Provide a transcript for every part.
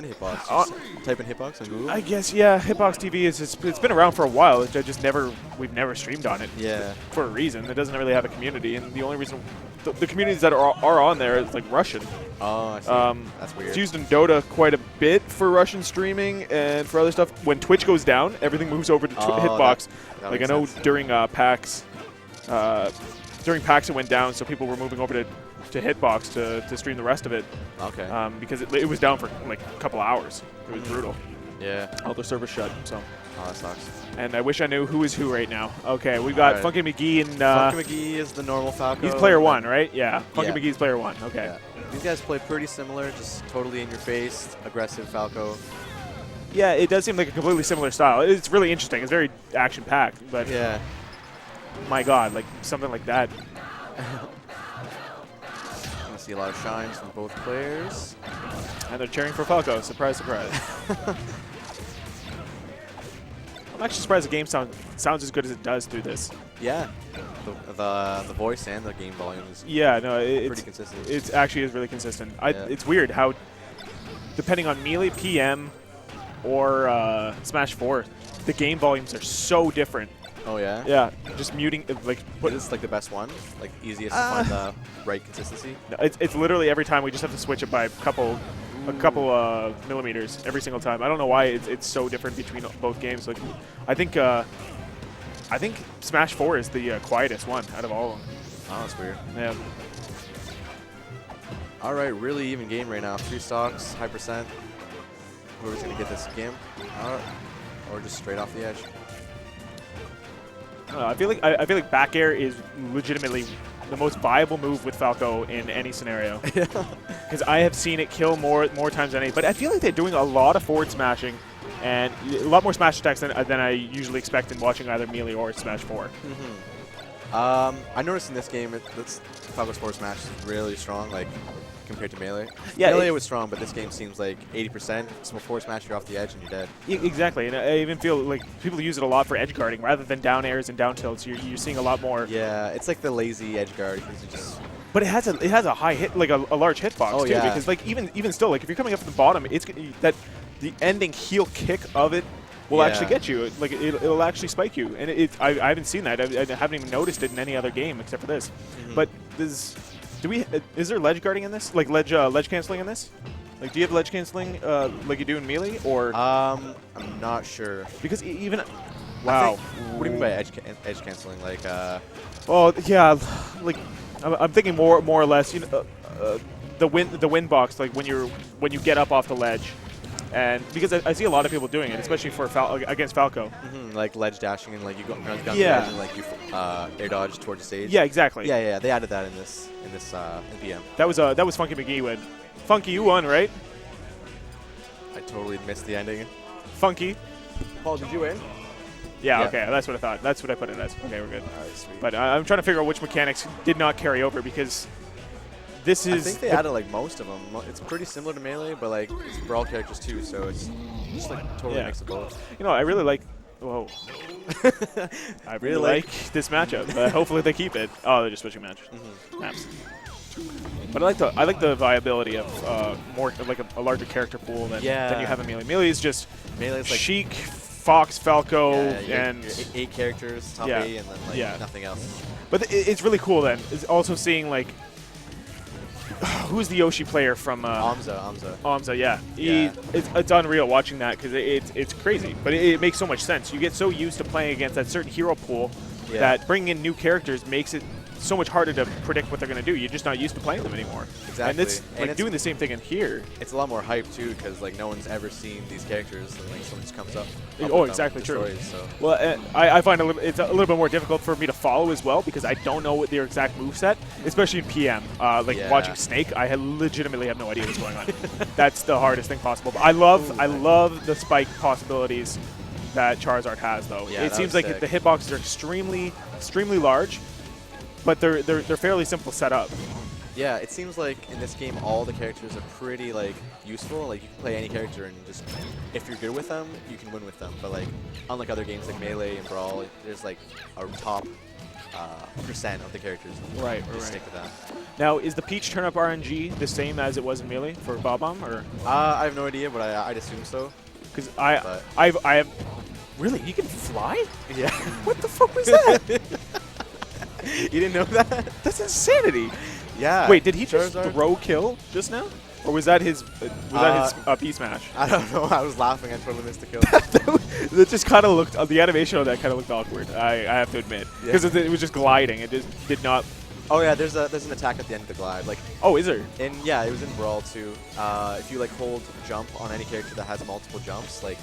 Hitbox? Just type in Hitbox on Google? I guess, yeah, Hitbox TV it's been around for a while. We've never streamed on it. Yeah. For a reason. It doesn't really have a community, and the only reason the communities that are on there is like Russian. Oh, I see. That's weird. It's used in Dota quite a bit for Russian streaming and for other stuff. When Twitch goes down, everything moves over to Hitbox. That like I know sense. during PAX it went down, so people were moving over to Hitbox to stream the rest of it. Okay. Because it was down for like a couple hours. It was brutal. Yeah. All the servers shut. So. Oh, that sucks. And I wish I knew who is who right now. Okay, we got FunkyMcgee and FunkyMcgee is the normal Falco. He's player 1, right? Yeah. FunkyMcgee's player 1. Okay. Yeah. These guys play pretty similar, just totally in your face, aggressive Falco. Yeah, it does seem like a completely similar style. It's really interesting. It's very action-packed, but yeah. My God, like something like that. I see a lot of shines from both players. And they're cheering for Falco. Surprise, surprise. I'm actually surprised the game sounds as good as it does through this. Yeah. The voice and the game volume is pretty consistent. It actually is really consistent. Yeah. It's weird how, depending on Melee, PM, or Smash 4, the game volumes are so different. Oh, yeah? Yeah, just muting, like... Is this like the best one? Like easiest to find the right consistency? No, it's literally every time we just have to switch it by a couple millimeters every single time. I don't know why it's so different between both games. Like, I think Smash 4 is the quietest one out of all of them. Oh, that's weird. Yeah. All right, really even game right now. 3 stocks, high percent. Whoever's gonna get this game, or just straight off the edge. I don't know, I feel like back air is legitimately the most viable move with Falco in any scenario. Because I have seen it kill more times than any. But I feel like they're doing a lot of forward smashing and a lot more smash attacks than I usually expect in watching either Melee or Smash 4. I noticed in this game, Falco's forward smash is really strong, like compared to Melee. Yeah, Melee was strong, but this game seems like 80%. Some forward smash, you're off the edge and you're dead. Exactly, and I even feel like people use it a lot for edge guarding rather than down airs and down tilts. You're seeing a lot more. Yeah, it's like the lazy edge guard because you just. But it has a high hit, like a large hitbox too. Yeah. Because like even still, like if you're coming up from the bottom, it's that the ending heel kick of it will actually get you. Like it'll actually spike you, and I haven't seen that. I haven't even noticed it in any other game except for this. But is there ledge guarding in this? Like ledge canceling in this? Like, do you have ledge canceling like you do in Melee, or? I'm not sure. Because even. Wow. What do you mean by edge canceling? Like. Oh yeah, like I'm thinking more or less. You know, the wind box, like when you get up off the ledge. And because I see a lot of people doing it, especially for against Falco. Like ledge dashing and like you go down the ledge and like you air dodge towards the stage. Yeah, exactly. Yeah, they added that in this PM. That was FunkyMcgee win. Funky, you won, right? I totally missed the ending. Funky. Paul, did you win? Yeah, okay, that's what I thought. That's what I put it as. Okay, we're good. All right, sweet. But I'm trying to figure out which mechanics did not carry over because this is. I think they added like most of them. It's pretty similar to Melee, but like it's Brawl characters too, so it's just like totally mix of both. You know, I really like. Whoa. I really like this matchup. But hopefully they keep it. Oh, they're just switching maps. But I like the viability of more like a larger character pool than you have in Melee. Melee is just Melee's like Sheik, Fox, Falco, and your 8 characters, top 8, and then like nothing else. But it's really cool then. It's also seeing like who's the Yoshi player from Amza, yeah. It's unreal watching that because it's crazy, but it makes so much sense. You get so used to playing against that certain hero pool that bringing in new characters makes it so much harder to predict what they're going to do. You're just not used to playing them anymore. Exactly. And it's like doing the same thing in here. It's a lot more hype too because like no one's ever seen these characters and like someone just comes up. Oh, exactly true. Stories, so. Well, I find it's a little bit more difficult for me to follow as well because I don't know what their exact moveset, especially in PM. Watching Snake, I legitimately have no idea what's going on. That's the hardest thing possible. But I love the spike possibilities that Charizard has, though. Yeah, it seems like the hitboxes are extremely large, but they're fairly simple to set up. Yeah, it seems like in this game all the characters are pretty like useful. Like you can play any character and just if you're good with them, you can win with them. But like unlike other games like Melee and Brawl, there's like a top percent of the characters. Right, Just stick to that. Now, is the Peach turnip RNG the same as it was in Melee for Bob-omb, or? I have no idea, but I'd assume so. Because I have. Really, he can fly? Yeah. What the fuck was that? You didn't know that? That's insanity. Yeah. Wait, did he just Charizard? throw kill just now? Or was that his P-Smash? I don't know. I was laughing. I totally missed the kill. That just kind of looked, the animation on that kind of looked awkward, I have to admit. Because it was just gliding. It just did not. Oh yeah, there's an attack at the end of the glide. Like, oh, is there? Yeah, it was in Brawl too. If you like hold jump on any character that has multiple jumps, like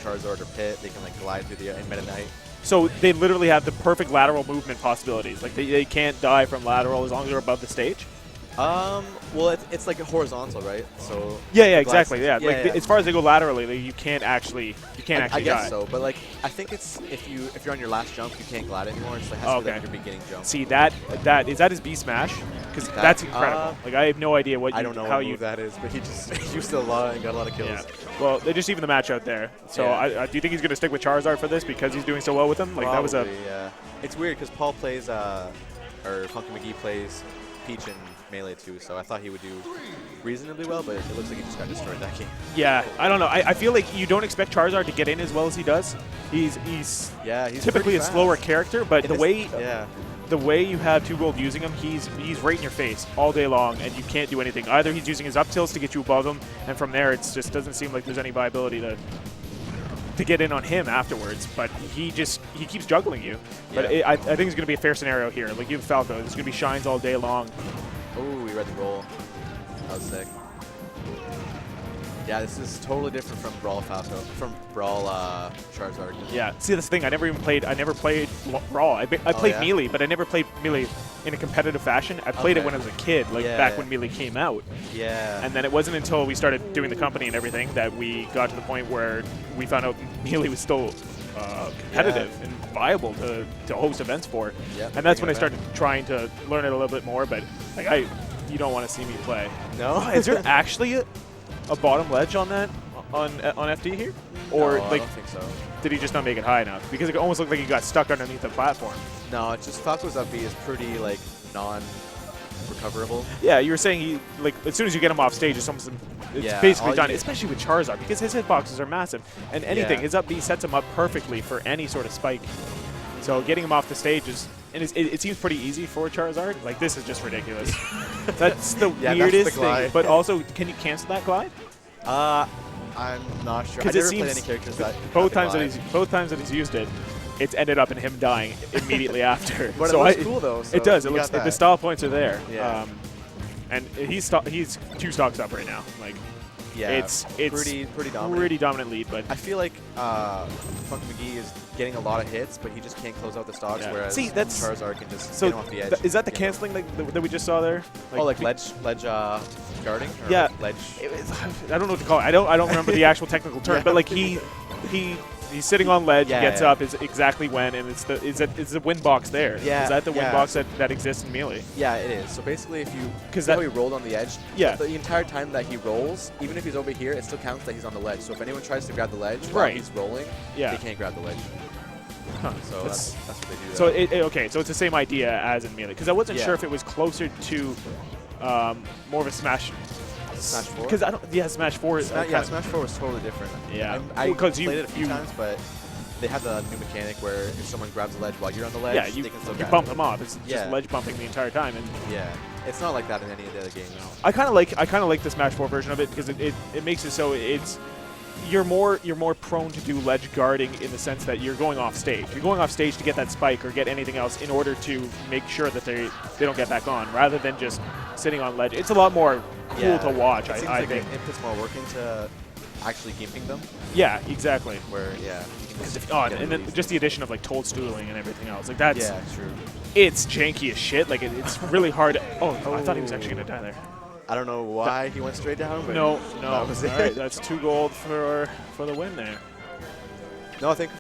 Charizard or Pit, they can like glide through the air in Meta Knight. So they literally have the perfect lateral movement possibilities. Like they can't die from lateral as long as they're above the stage. Well, it's like a horizontal, right? So yeah, exactly. Yeah, yeah, as far as they go laterally, like, you can't actually die. I guess so, but like I think it's if you're on your last jump, you can't glide anymore. It's like has to be like your beginning jump. See that is that his B smash? Because that's incredible. Like I have no idea what I don't know how what move that is, but he just used a lot and got a lot of kills. Yeah. Well, they just even the match out there. So yeah. do you think he's going to stick with Charizard for this because he's doing so well with him? Like Probably, that was yeah. It's weird because Paul plays or FunkyMcgee plays Peach in Melee too, so I thought he would do reasonably well, but it looks like he just got destroyed that game. Yeah, I don't know. I feel like you don't expect Charizard to get in as well as he does. He's typically a slower character, but the way you have 2 gold using him, he's right in your face all day long, and you can't do anything. Either he's using his up tilts to get you above him, and from there it just doesn't seem like there's any viability to get in on him afterwards, but he keeps juggling you. But I think it's going to be a fair scenario here. Like you have Falco, there's going to be shines all day long. Oh, we read the roll. That was sick. Yeah, this is totally different from Brawl Falco, from Brawl Charizard. Yeah, see that's the thing. I never played Brawl. I played Melee, but I never played Melee in a competitive fashion. I played it when I was a kid, like back when Melee came out. Yeah. And then it wasn't until we started doing the company and everything that we got to the point where we found out Melee was still competitive and viable to host events for. Yeah, and that's when I started trying to learn it a little bit more. But like you don't want to see me play. No. Is there actually a bottom ledge on that on FD here, or no, like I don't think so. Did he just not make it high enough? Because it almost looked like he got stuck underneath the platform. No, it's just Falco's up B is pretty like non-recoverable. Yeah, you were saying he like as soon as you get him off stage, it's basically done. Especially with Charizard because his hitboxes are massive, and anything his up B sets him up perfectly for any sort of spike. So getting him off the stage it seems pretty easy for Charizard. Like this is just ridiculous. That's the weirdest thing. But also, can you cancel that glide? I'm not sure. I've never played any characters that both times that he's used it, it's ended up in him dying immediately after. But so it looks cool though. So it does. It looks the style points are there. Yeah. And he's 2 stocks up right now. Like yeah, it's pretty dominant. Pretty dominant lead, but I feel like FunkyMcgee is getting a lot of hits, but he just can't close out the stocks. Yeah. Whereas Charizard can just get him off the edge. Is that the canceling that we just saw there? Like ledge guarding? Or yeah, ledge. I don't know what to call it. I don't remember the actual technical term, but like he's sitting on ledge, gets up, is exactly when, and it's the win box there. Yeah, is that the win box that exists in Melee? Yeah, it is. So basically, if you how he rolled on the edge, the entire time that he rolls, even if he's over here, it still counts that he's on the ledge. So if anyone tries to grab the ledge while he's rolling, they can't grab the ledge. Huh. So that's what they do. So okay, so it's the same idea as in Melee, because I wasn't sure if it was closer to more of a Smash 4? Because Smash 4 is Smash 4 was totally different. Yeah, I played it a few times, but they have the new mechanic where if someone grabs a ledge while you're on the ledge, they can still grab bump them off. It's just ledge bumping the entire time. And it's not like that in any of the other games. I kind of like the Smash 4 version of it because it makes it so you're more prone to do ledge guarding in the sense that you're going off stage. You're going off stage to get that spike or get anything else in order to make sure that they don't get back on, rather than just sitting on ledge. It's a lot more cool to watch. I think it puts more work into actually gimping them. Yeah, exactly. Where and then just the addition of like toadstooling and everything else, like that's true. It's janky as shit. Like it's really hard. I thought he was actually gonna die there. I don't know why he went straight down, but no. That was it. All right, that's 2 gold for the win there. No, I think